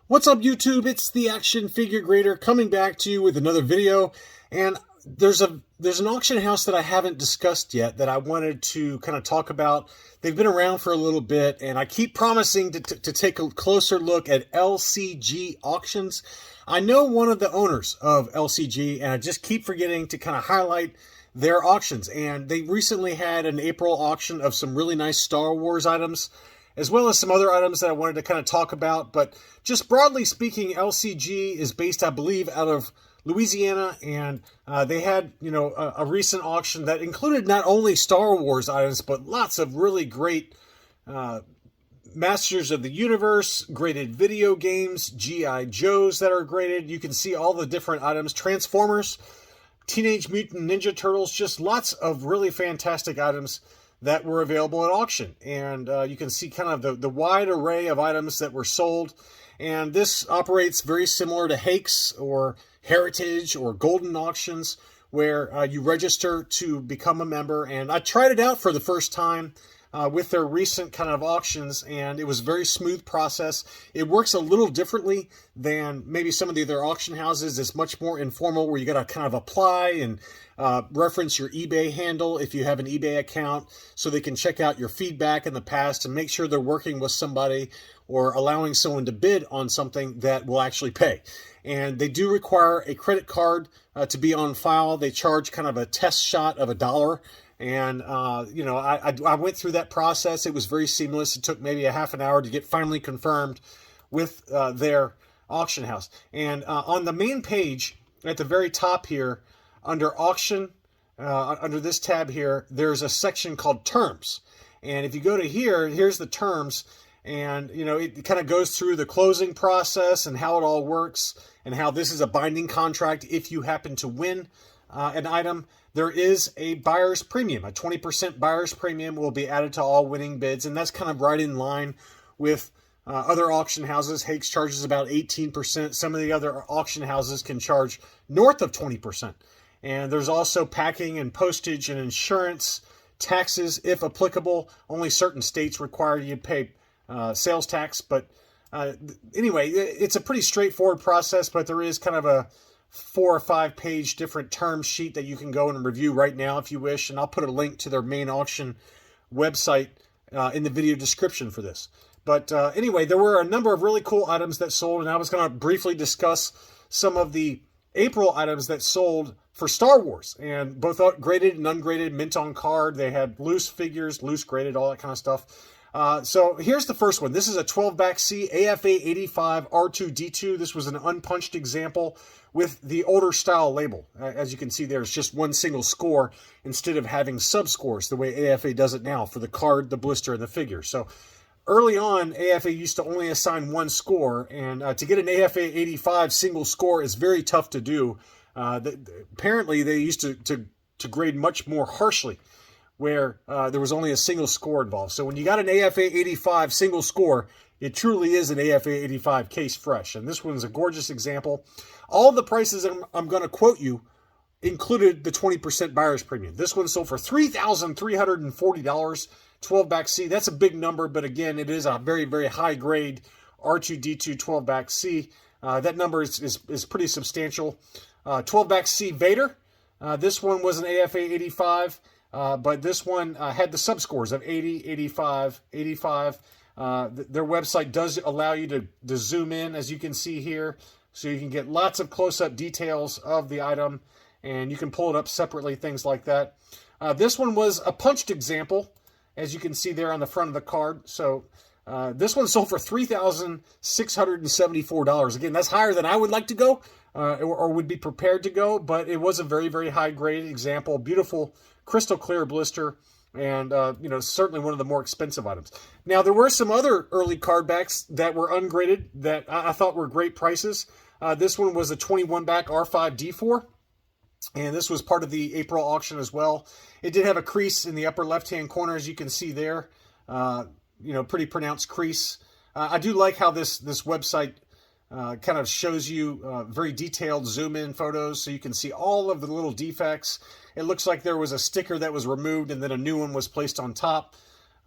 What's up, YouTube? It's the Action Figure Grader coming back to you with another video. And there's an auction house that I haven't discussed yet that I wanted to kind of talk about. They've been around for a little bit, and I keep promising to take a closer look at LCG Auctions. I know one of the owners of LCG, and I just keep forgetting to kind of highlight their auctions. And they recently had an April auction of some really nice Star Wars items, as well as some other items that I wanted to kind of talk about. But just broadly speaking, LCG is based, I believe, out of Louisiana, and they had, a recent auction that included not only Star Wars items, but lots of really great Masters of the Universe, graded video games, G.I. Joes that are graded. You can see all the different items, Transformers, Teenage Mutant Ninja Turtles, just lots of really fantastic items that were available at auction. And you can see kind of the wide array of items that were sold. And this operates very similar to Hakes or Heritage or Golden Auctions, where you register to become a member. And I tried it out for the first time with their recent kind of auctions, and it was a very smooth process. It works a little differently than maybe some of the other auction houses. It's much more informal, where you got to kind of apply and reference your eBay handle if you have an eBay account, so they can check out your feedback in the past and make sure they're working with somebody or allowing someone to bid on something that will actually pay. And they do require a credit card to be on file. They charge kind of a test shot of $1. And, I went through that process. It was very seamless. It took maybe a half an hour to get finally confirmed with their auction house. And on the main page at the very top here, under auction, under this tab here, there's a section called terms. And if you go to here, here's the terms. And, it kind of goes through the closing process and how it all works, and how this is a binding contract if you happen to win an item. There is a buyer's premium. A 20% buyer's premium will be added to all winning bids, and that's kind of right in line with other auction houses. Hakes charges about 18%. Some of the other auction houses can charge north of 20%. And there's also packing and postage and insurance, taxes if applicable. Only certain states require you to pay sales tax. But anyway, it's a pretty straightforward process, but there is kind of a 4 or 5 page different term sheet that you can go and review right now if you wish. And I'll put a link to their main auction website in the video description for this. But anyway, there were a number of really cool items that sold, and I was going to briefly discuss some of the April items that sold for Star Wars, and both graded and ungraded, mint on card. They had loose figures, loose graded, all that kind of stuff. So here's the first one. This is a 12-back C AFA 85 R2D2. This was an unpunched example with the older style label. As you can see, there's just one single score instead of having sub-scores the way AFA does it now for the card, the blister, and the figure. So early on, AFA used to only assign one score, and to get an AFA 85 single score is very tough to do. Apparently, they used to grade much more harshly, where there was only a single score involved. So when you got an AFA 85 single score, it truly is an AFA 85 case fresh. And this one's a gorgeous example. All the prices I'm going to quote you included the 20% buyer's premium. This one sold for $3,340, 12-back C. That's a big number, but again, it is a very, very high grade R2D2 12-back C. That number is pretty substantial. 12-back C Vader. This one was an AFA 85. But this one had the subscores of 80, 85, 85. Their website does allow you to zoom in, as you can see here, so you can get lots of close-up details of the item, and you can pull it up separately, things like that. This one was a punched example, as you can see there on the front of the card. So this one sold for $3,674. Again, that's higher than I would like to go, or would be prepared to go, but it was a very, very high-grade example. Beautiful crystal clear blister, and certainly one of the more expensive items. Now, there were some other early card backs that were ungraded that I thought were great prices. This one was a 21-back R5D4, and this was part of the April auction as well. It did have a crease in the upper left-hand corner, as you can see there. Pretty pronounced crease. I do like how this website kind of shows you very detailed zoom-in photos, so you can see all of the little defects. It looks like there was a sticker that was removed and then a new one was placed on top.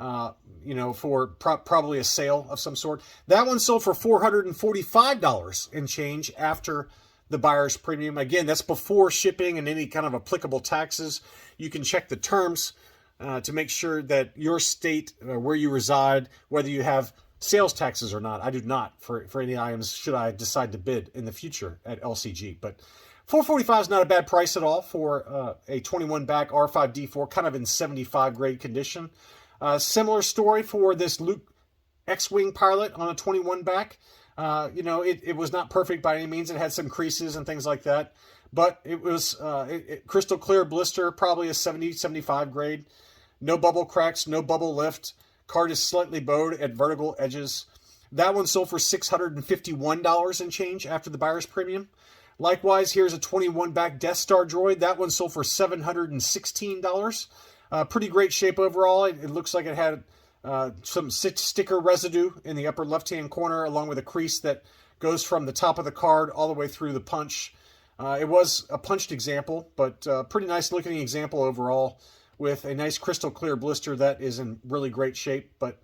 you know, for probably a sale of some sort. That one sold for $445 and change after the buyer's premium. Again, that's before shipping and any kind of applicable taxes. You can check the terms to make sure that your state, where you reside, whether you have sales taxes or not. I do not for any items should I decide to bid in the future at LCG. But $445 is not a bad price at all for a 21 back R5D4, kind of in 75 grade condition. Similar story for this Luke X-Wing pilot on a 21 back. You know, it was not perfect by any means. It had some creases and things like that. But it was crystal clear blister, probably a 70, 75 grade. No bubble cracks, no bubble lift. Card is slightly bowed at vertical edges. That one sold for $651 and change after the buyer's premium. Likewise, here's a 21 back Death Star droid. That one sold for $716. Pretty great shape overall. It looks like it had some sticker residue in the upper left-hand corner, along with a crease that goes from the top of the card all the way through the punch. It was a punched example, but pretty nice looking example overall, with a nice crystal clear blister that is in really great shape. But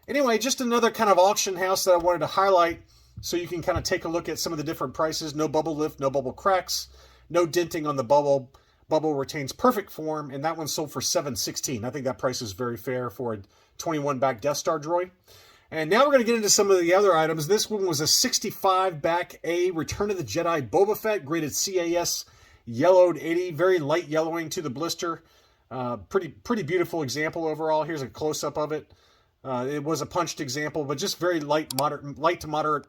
anyway, just another kind of auction house that I wanted to highlight so you can kind of take a look at some of the different prices. No bubble lift, no bubble cracks, no denting on the bubble. Bubble retains perfect form, and that one sold for $716. I think that price is very fair for a 21 back Death Star droid. And now we're going to get into some of the other items. This one was a 65 back A Return of the Jedi Boba Fett, graded CAS yellowed 80, very light yellowing to the blister. Pretty beautiful example overall. Here's a close-up of it. It was a punched example, but just very light to moderate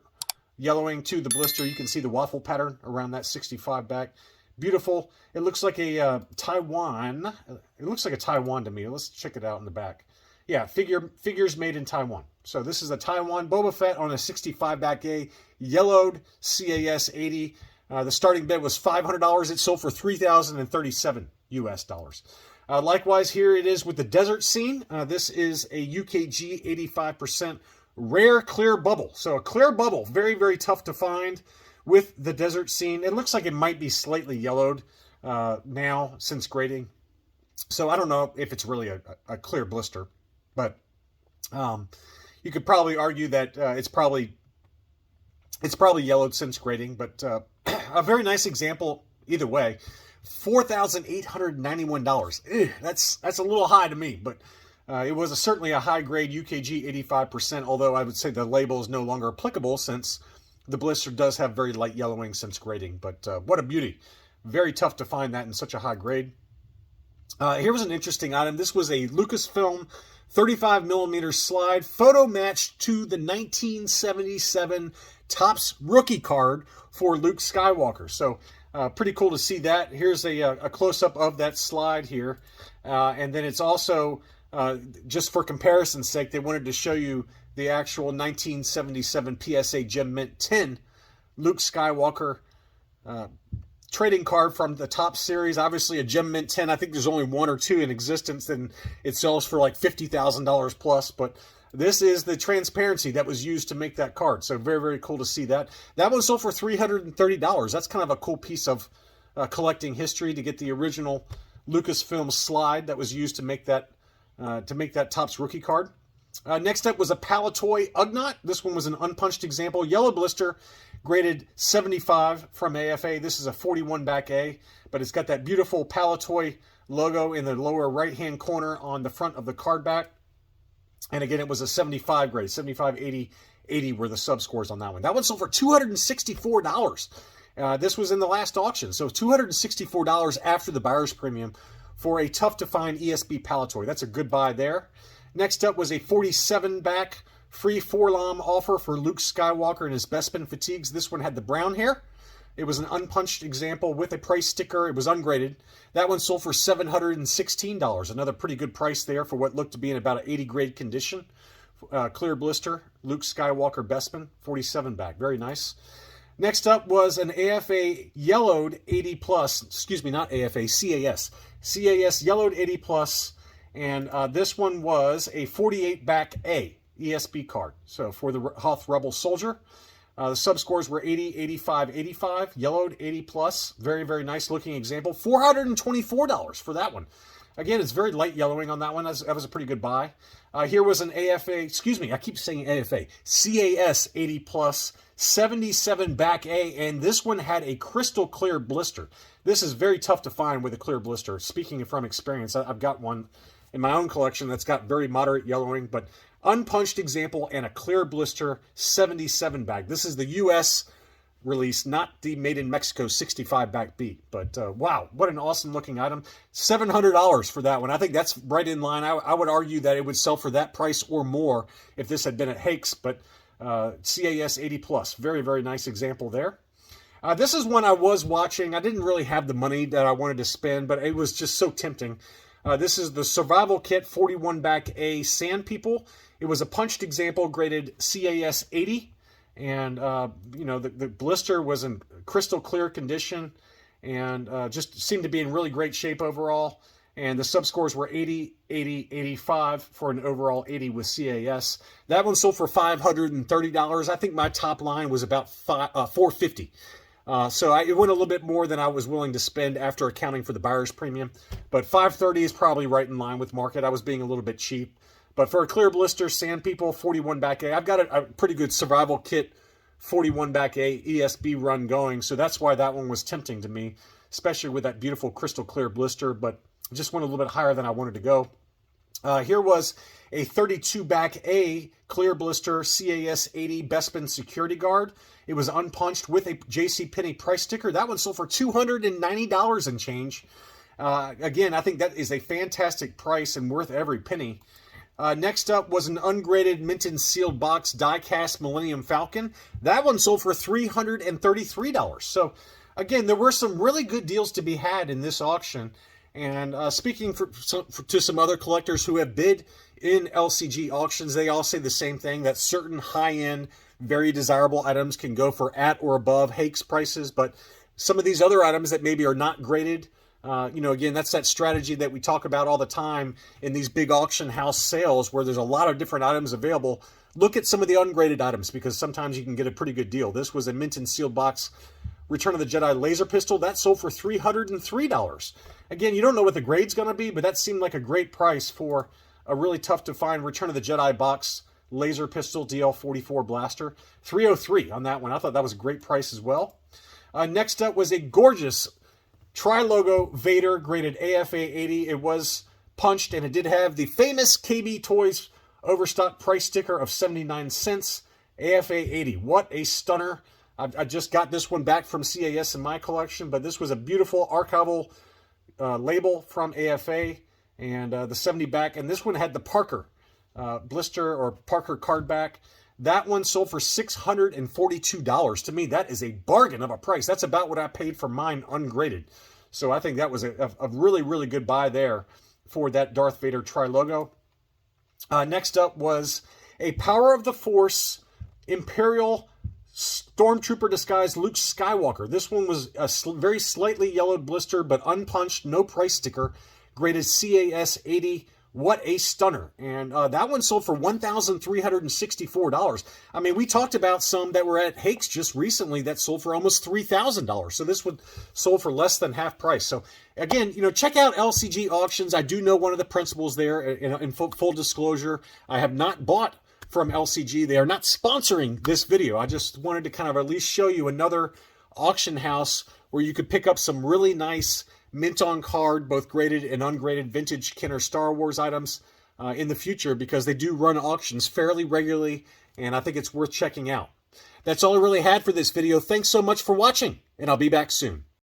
yellowing to the blister. You can see the waffle pattern around that 65 back. Beautiful. It looks like a Taiwan. It looks like a Taiwan to me. Let's check it out in the back. Yeah, figures made in Taiwan. So this is a Taiwan Boba Fett on a 65 back A, yellowed CAS 80. The starting bid was $500. It sold for $3,037 US dollars. Likewise, here it is with the desert scene. This is a UKG 85% rare clear bubble. So a clear bubble, very, very tough to find with the desert scene. It looks like it might be slightly yellowed now since grading. So I don't know if it's really a clear blister, but you could probably argue that it's probably yellowed since grading, but a very nice example either way. $4,891. That's a little high to me, but it was certainly a high-grade UKG 85%, although I would say the label is no longer applicable since the blister does have very light yellowing since grading. But what a beauty. Very tough to find that in such a high grade. Here was an interesting item. This was a Lucasfilm 35mm slide, photo matched to the 1977 Topps rookie card for Luke Skywalker. So pretty cool to see that. Here's a close-up of that slide here. And then it's also, just for comparison's sake, they wanted to show you the actual 1977 PSA Gem Mint 10 Luke Skywalker trading card from the Topps series. Obviously a Gem Mint 10. I think there's only one or two in existence, and it sells for like $50,000 plus. But this is the transparency that was used to make that card. So very, very cool to see that. That one sold for $330. That's kind of a cool piece of collecting history, to get the original Lucasfilm slide that was used to make that Topps rookie card. Next up was a Palatoy Ugnaught. This one was an unpunched example. Yellow blister, graded 75 from AFA. This is a 41 back A, but it's got that beautiful Palatoy logo in the lower right-hand corner on the front of the card back. And again, it was a 75 grade. 75, 80, 80 were the sub-scores on that one. That one sold for $264. This was in the last auction. So $264 after the buyer's premium for a tough-to-find ESB Palatoy. That's a good buy there. Next up was a 47 back free 4-LOM offer for Luke Skywalker and his Bespin fatigues. This one had the brown hair. It was an unpunched example with a price sticker. It was ungraded. That one sold for $716. Another pretty good price there for what looked to be in about an 80 grade condition. Clear blister, Luke Skywalker Bespin, 47 back. Very nice. Next up was an AFA yellowed 80 plus. Excuse me, not AFA, CAS. CAS yellowed 80 plus. And this one was a 48 back A ESB card. So for the Hoth Rebel Soldier. The sub-scores were 80, 85, 85, yellowed 80 plus. Very, very nice looking example. $424 for that one. Again, it's very light yellowing on that one. That was a pretty good buy. Here was an AFA, excuse me, I keep saying AFA, CAS 80 plus, 77 back A, and this one had a crystal clear blister. This is very tough to find with a clear blister. Speaking from experience, I've got one in my own collection that's got very moderate yellowing, but unpunched example and a clear blister 77 back. This is the US release, not the made in Mexico 65 back B. But wow, what an awesome looking item. $700 for that one. I think that's right in line. I would argue that it would sell for that price or more if this had been at Hakes, but CAS 80 plus. Very, very nice example there. This is one I was watching. I didn't really have the money that I wanted to spend, but it was just so tempting. This is the Survival Kit 41 back A Sand People. It was a punched example graded CAS 80. And, you know, the blister was in crystal clear condition and just seemed to be in really great shape overall. And the subscores were 80, 80, 85 for an overall 80 with CAS. That one sold for $530. I think my top line was about $450. So it went a little bit more than I was willing to spend after accounting for the buyer's premium. But $530 is probably right in line with market. I was being a little bit cheap. But for a clear blister, Sand People, 41 back A, I've got a pretty good Survival Kit 41 back A ESB run going. So that's why that one was tempting to me, especially with that beautiful crystal clear blister. But just went a little bit higher than I wanted to go. Here was a 32 back A clear blister CAS 80 Bespin Security Guard. It was unpunched with a JCPenney price sticker. That one sold for $290 and change. Again, I think that is a fantastic price and worth every penny. Next up was an ungraded mint and sealed box die-cast Millennium Falcon. That one sold for $333. So again, there were some really good deals to be had in this auction. And speaking to some other collectors who have bid in LCG auctions, they all say the same thing, that certain high-end, very desirable items can go for at or above Hakes prices. But some of these other items that maybe are not graded, you know, again, that's that strategy that we talk about all the time in these big auction house sales where there's a lot of different items available. Look at some of the ungraded items because sometimes you can get a pretty good deal. This was a mint and sealed box Return of the Jedi laser pistol. That sold for $303. Again, you don't know what the grade's going to be, but that seemed like a great price for a really tough to find Return of the Jedi box laser pistol DL44 blaster. $303 on that one. I thought that was a great price as well. Next up was a gorgeous tri-logo Vader graded AFA 80. It was punched and it did have the famous KB Toys overstock price sticker of 79 cents. AFA 80. What a stunner. I just got this one back from CAS in my collection, but this was a beautiful archival label from AFA and the 70 back. And this one had the Parker blister or Parker card back. That one sold for $642. To me, that is a bargain of a price. That's about what I paid for mine ungraded. So I think that was a really, really good buy there for that Darth Vader tri-logo. Next up was a Power of the Force Imperial Stormtrooper disguised Luke Skywalker. This one was a very slightly yellowed blister, but unpunched, no price sticker, graded CAS 80. What a stunner. And that one sold for $1,364. I mean, we talked about some that were at Hakes just recently that sold for almost $3,000. So this one sold for less than half price. So again, you know, check out LCG Auctions. I do know one of the principals there. In full disclosure, I have not bought from LCG. They are not sponsoring this video. I just wanted to kind of at least show you another auction house where you could pick up some really nice mint on card, both graded and ungraded vintage Kenner Star Wars items in the future, because they do run auctions fairly regularly, and I think it's worth checking out. That's all I really had for this video. Thanks so much for watching, and I'll be back soon.